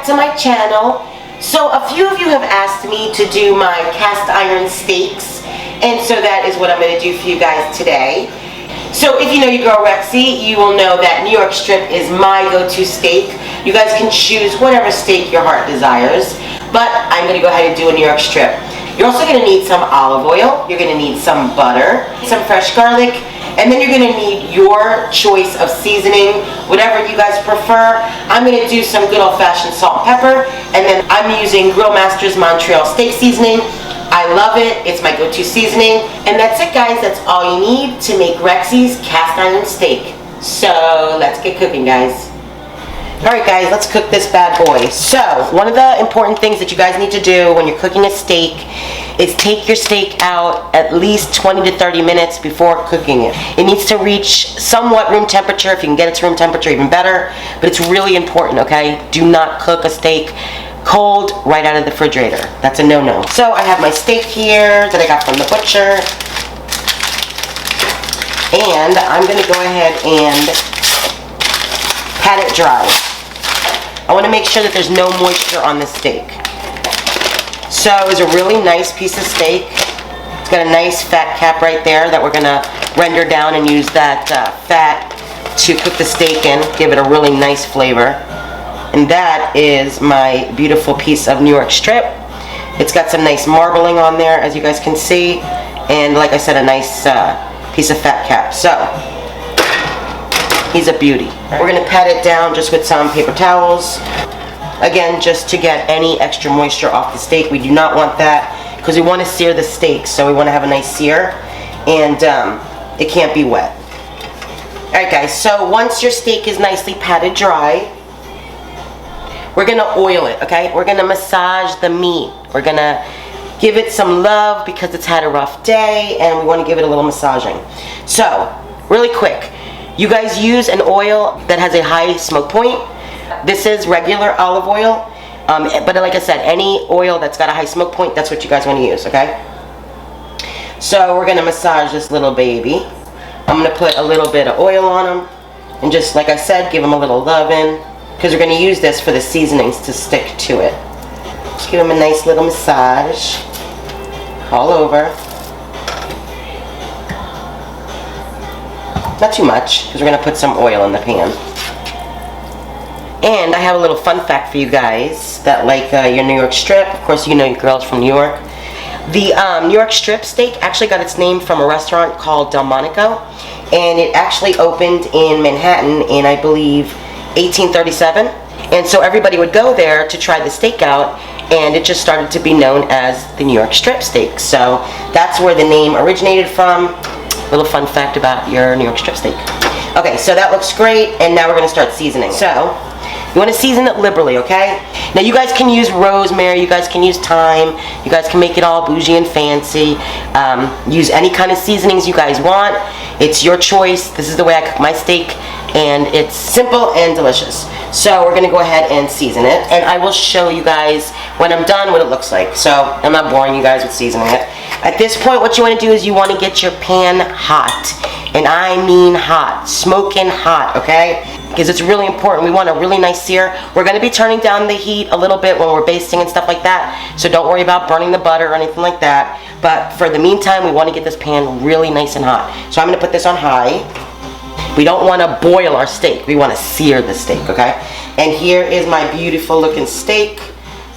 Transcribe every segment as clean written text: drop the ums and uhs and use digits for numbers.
to my channel. So a few of you have asked me to do my cast iron steaks, and so that is what I'm going to do for you guys today. So if you know your girl Rexy, you will know that New York strip is my go-to steak. You guys can choose whatever steak your heart desires, but I'm going to go ahead and do a New York strip. You're also going to need some olive oil, you're going to need some butter, some fresh garlic, and then you're going to need your choice of seasoning, whatever you guys prefer. I'm going to do some good old-fashioned salt and pepper, and then I'm using McCormicks Montreal Steak seasoning. I love it, it's my go-to seasoning. And that's it, guys, that's all you need to make Rexy's cast iron steak. So let's get cooking, guys. Alright guys, let's cook this bad boy. So, one of the important things that you guys need to do when you're cooking a steak is take your steak out at least 20 to 30 minutes before cooking it. It needs to reach somewhat room temperature. If you can get it to room temperature, even better. But it's really important, okay? Do not cook a steak cold right out of the refrigerator. That's a no-no. So, I have my steak here that I got from the butcher. And I'm going to go ahead and pat it dry. I want to make sure that there's no moisture on the steak. So it's a really nice piece of steak. It's got a nice fat cap right there that we're going to render down and use that fat to cook the steak in, give it a really nice flavor. And that is my beautiful piece of New York strip. It's got some nice marbling on there, as you guys can see, and like I said, a nice piece of fat cap. So he's a beauty. We're going to pat it down just with some paper towels. Again, just to get any extra moisture off the steak. We do not want that because we want to sear the steak. So we want to have a nice sear, and it can't be wet. Alright guys, so once your steak is nicely patted dry, we're going to oil it, okay? We're going to massage the meat. We're going to give it some love because it's had a rough day, and we want to give it a little massaging. So, really quick. You guys use an oil that has a high smoke point. This is regular olive oil, but like I said, any oil that's got a high smoke point, that's what you guys want to use, okay? So we're going to massage this little baby. I'm going to put a little bit of oil on him, and just like I said, give him a little loving, because we're going to use this for the seasonings to stick to it. Just give him a nice little massage all over. Not too much, because we're going to put some oil in the pan. And I have a little fun fact for you guys that like your New York strip. Of course, you know your girls from New York. The New York strip steak actually got its name from a restaurant called Delmonico. And it actually opened in Manhattan in, I believe, 1837. And so everybody would go there to try the steak out. And it just started to be known as the New York strip steak. So that's where the name originated from. Little fun fact about your New York strip steak. Okay, so that looks great, and now we're going to start seasoning. So, you want to season it liberally, okay? Now, you guys can use rosemary, you guys can use thyme, you guys can make it all bougie and fancy. Use any kind of seasonings you guys want. It's your choice. This is the way I cook my steak, and it's simple and delicious. So, we're going to go ahead and season it, and I will show you guys when I'm done what it looks like. So, I'm not boring you guys with seasoning it. At this point, what you want to do is you want to get your pan hot. And I mean hot. Smoking hot, okay? Because it's really important. We want a really nice sear. We're going to be turning down the heat a little bit when we're basting and stuff like that. So don't worry about burning the butter or anything like that. But for the meantime, we want to get this pan really nice and hot. So I'm going to put this on high. We don't want to boil our steak. We want to sear the steak, okay? And here is my beautiful looking steak.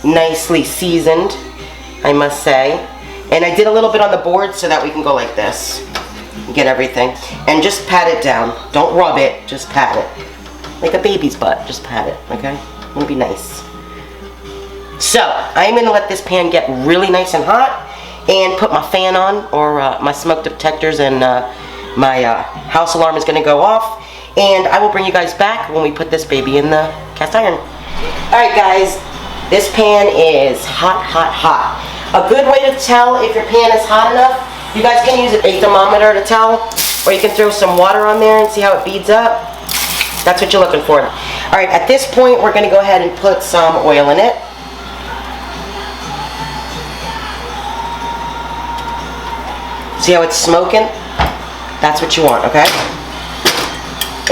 Nicely seasoned, I must say. And I did a little bit on the board so that we can go like this. Get everything. And just pat it down. Don't rub it, just pat it. Like a baby's butt, just pat it, okay? It'll be nice. So, I'm going to let this pan get really nice and hot and put my fan on, or my smoke detectors, and my house alarm is going to go off. And I will bring you guys back when we put this baby in the cast iron. Alright guys, this pan is hot, hot, hot. A good way to tell if your pan is hot enough, you guys can use a thermometer to tell, or you can throw some water on there and see how it beads up. That's what you're looking for. Alright, at this point, we're going to go ahead and put some oil in it. See how it's smoking? That's what you want, okay?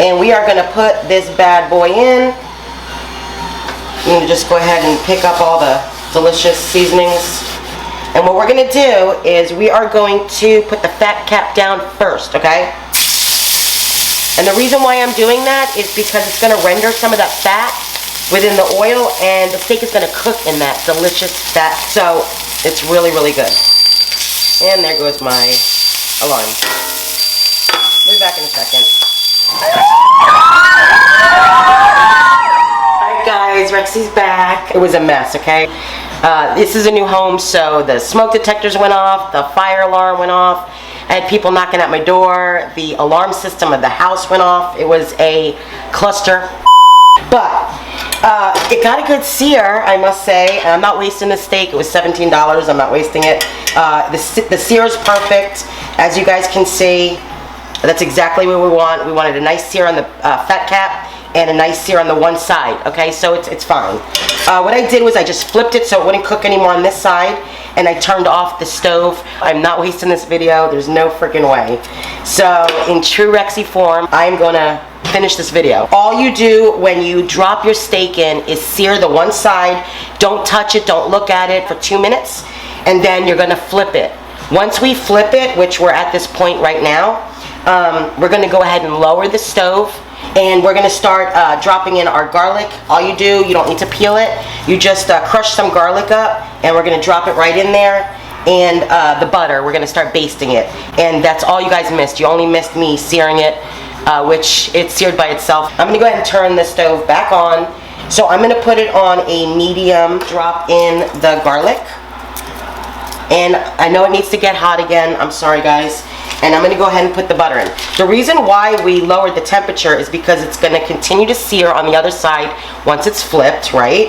And we are going to put this bad boy in. I'm going to just go ahead and pick up all the delicious seasonings. And what we're going to do is we are going to put the fat cap down first, okay? And the reason why I'm doing that is because it's going to render some of that fat within the oil, and the steak is going to cook in that delicious fat. So it's really, really good. And there goes my alarm. We'll be back in a second. Alright guys, Rexy's back. It was a mess, okay? This is a new home, so the smoke detectors went off, the fire alarm went off. I had people knocking at my door. The alarm system of the house went off. It was a cluster. But it got a good sear, I must say. I'm not wasting this steak. It was $17. I'm not wasting it. The sear is perfect. As you guys can see, that's exactly what we want. We wanted a nice sear on the fat cap and a nice sear on the one side. Okay, so it's fine. What I did was I just flipped it so it wouldn't cook anymore on this side, and I turned off the stove. I'm not wasting this video. There's no freaking way. So in true Rexy form, I'm gonna finish this video. All you do when you drop your steak in is sear the one side. Don't touch it, don't look at it for 2 minutes, and then you're gonna flip it. Once we flip it, which we're at this point right now, we're gonna go ahead and lower the stove, and we're gonna start dropping in our garlic. All you do, you don't need to peel it. You just crush some garlic up, and we're gonna drop it right in there. And the butter, we're gonna start basting it. And that's all you guys missed. You only missed me searing it, which it's seared by itself. I'm gonna go ahead and turn the stove back on. So I'm gonna put it on a medium, drop in the garlic. And I know it needs to get hot again, I'm sorry guys. And I'm gonna go ahead and put the butter in. The reason why we lowered the temperature is because it's gonna continue to sear on the other side once it's flipped, right?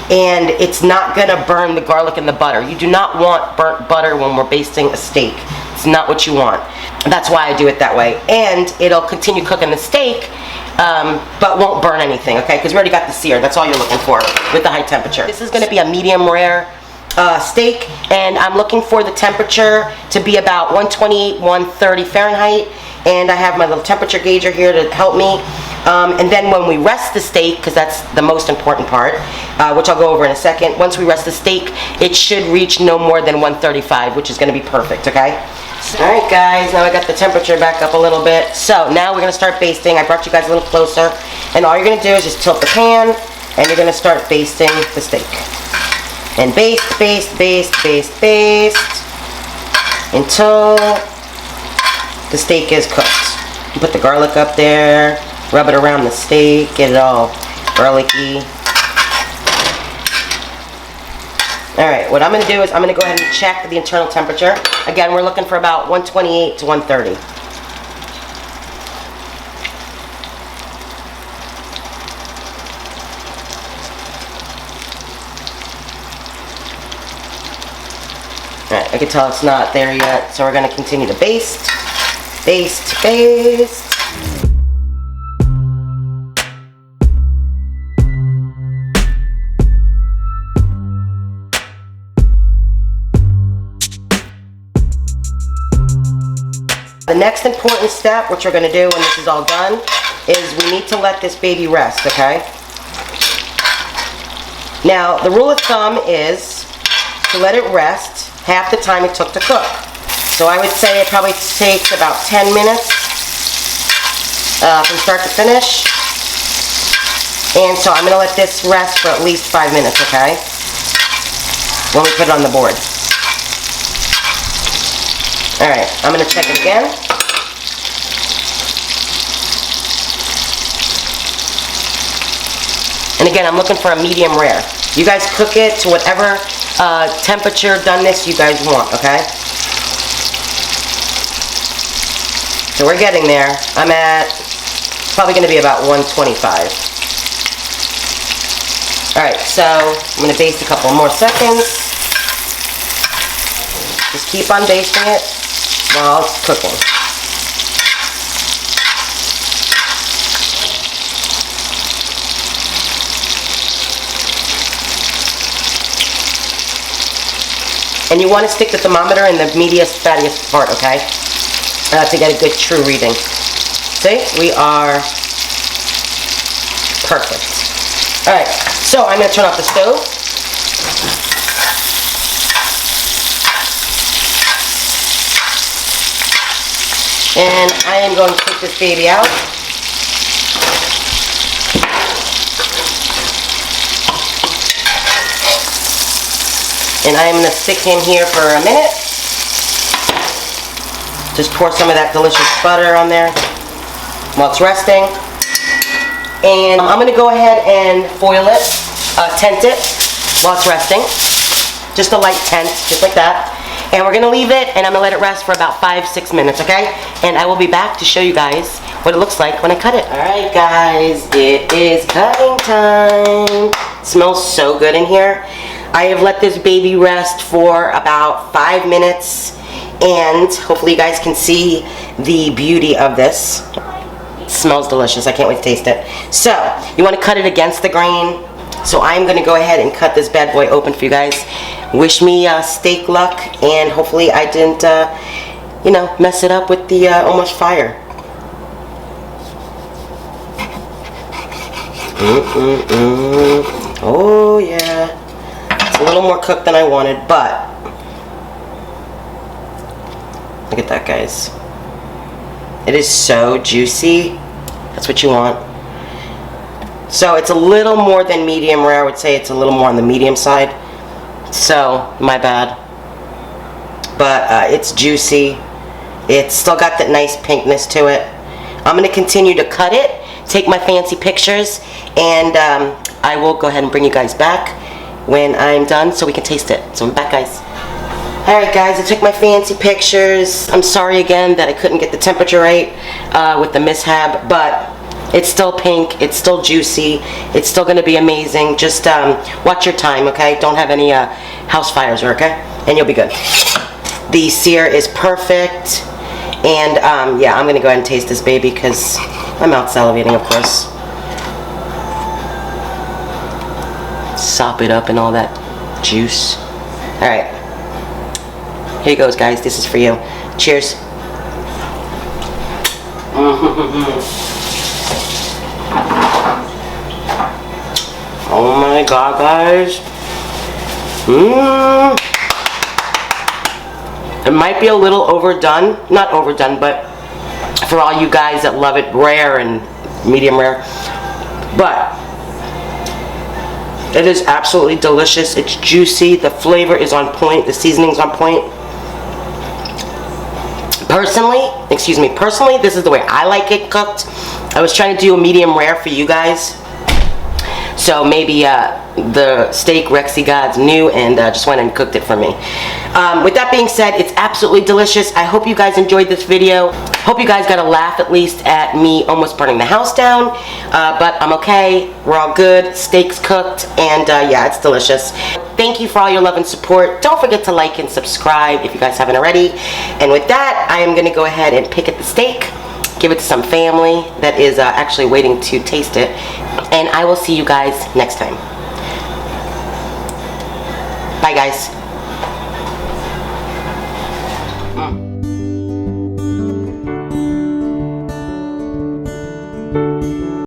And it's not gonna burn the garlic and the butter. You do not want burnt butter when we're basting a steak. It's not what you want. That's why I do it that way. And it'll continue cooking the steak, but won't burn anything, okay? Because we already got the sear. That's all you're looking for with the high temperature. This is gonna be a medium rare steak, and I'm looking for the temperature to be about 128, 130 Fahrenheit, and I have my little temperature gauger here to help me. And then when we rest the steak, because that's the most important part, which I'll go over in a second, once we rest the steak, it should reach no more than 135, which is going to be perfect, okay? Alright guys, now I got the temperature back up a little bit. So now we're going to start basting. I brought you guys a little closer, and all you're going to do is just tilt the pan, and you're going to start basting the steak. And baste, baste, baste, baste, baste until the steak is cooked. You put the garlic up there, rub it around the steak, get it all garlicky. Alright, what I'm going to do is I'm going to go ahead and check the internal temperature. Again, we're looking for about 128 to 130. Alright, I can tell it's not there yet, so we're going to continue to baste, baste, baste. The next important step, which we're going to do when this is all done, is we need to let this baby rest, okay? Now, the rule of thumb is to let it rest half the time it took to cook. So I would say it probably takes about 10 minutes from start to finish. And so I'm going to let this rest for at least 5 minutes, okay? When we put it on the board. Alright, I'm going to check it again. And again, I'm looking for a medium rare. You guys cook it to whatever temperature, doneness you guys want, okay? So we're getting there. I'm at, probably going to be about 125. Alright, so I'm going to baste a couple more seconds. Just keep on basting it while it's cooking. And you want to stick the thermometer in the meatiest, fattiest part, okay? To get a good true reading. See? We are perfect. Alright, so I'm going to turn off the stove. And I am going to take this baby out. And I'm going to stick him here for a minute. Just pour some of that delicious butter on there while it's resting. And I'm going to go ahead and foil it, tent it while it's resting. Just a light tent, just like that. And we're going to leave it, and I'm going to let it rest for about 5-6 minutes, okay? And I will be back to show you guys what it looks like when I cut it. Alright guys, it is cutting time. It smells so good in here. I have let this baby rest for about 5 minutes, and hopefully you guys can see the beauty of this. It smells delicious. I can't wait to taste it. So, you want to cut it against the grain. So I'm going to go ahead and cut this bad boy open for you guys. Wish me steak luck, and hopefully I didn't, you know, mess it up with the almost fire. Oh yeah. It's a little more cooked than I wanted, but look at that, guys. It is so juicy. That's what you want. So it's a little more than medium rare. I would say it's a little more on the medium side. So, my bad. But it's juicy. It's still got that nice pinkness to it. I'm going to continue to cut it, take my fancy pictures, and I will go ahead and bring you guys back when I'm done so we can taste it. So I'm back, guys. Alright guys, I took my fancy pictures. I'm sorry again that I couldn't get the temperature right with the mishap, but it's still pink, it's still juicy, it's still going to be amazing. Just watch your time, okay? Don't have any house fires, okay? And you'll be good. The sear is perfect. And yeah, I'm going to go ahead and taste this baby because I'm out salivating, of course. Sop it up and all that juice. Alright. Here you goes, guys. This is for you. Cheers. Oh my god, guys. It might be a little overdone. Not overdone, but for all you guys that love it rare and medium rare. But it is absolutely delicious. It's juicy. The flavor is on point. The seasoning's on point. Personally, this is the way I like it cooked. I was trying to do a medium rare for you guys. So maybe the steak Rexy Gods knew and just went and cooked it for me. With that being said, it's absolutely delicious. I hope you guys enjoyed this video. Hope you guys got a laugh at least at me almost burning the house down. But I'm okay. We're all good. Steak's cooked, and yeah, it's delicious. Thank you for all your love and support. Don't forget to like and subscribe if you guys haven't already. And with that, I am going to go ahead and pick at the steak. Give it to some family that is actually waiting to taste it. And I will see you guys next time. Bye, guys.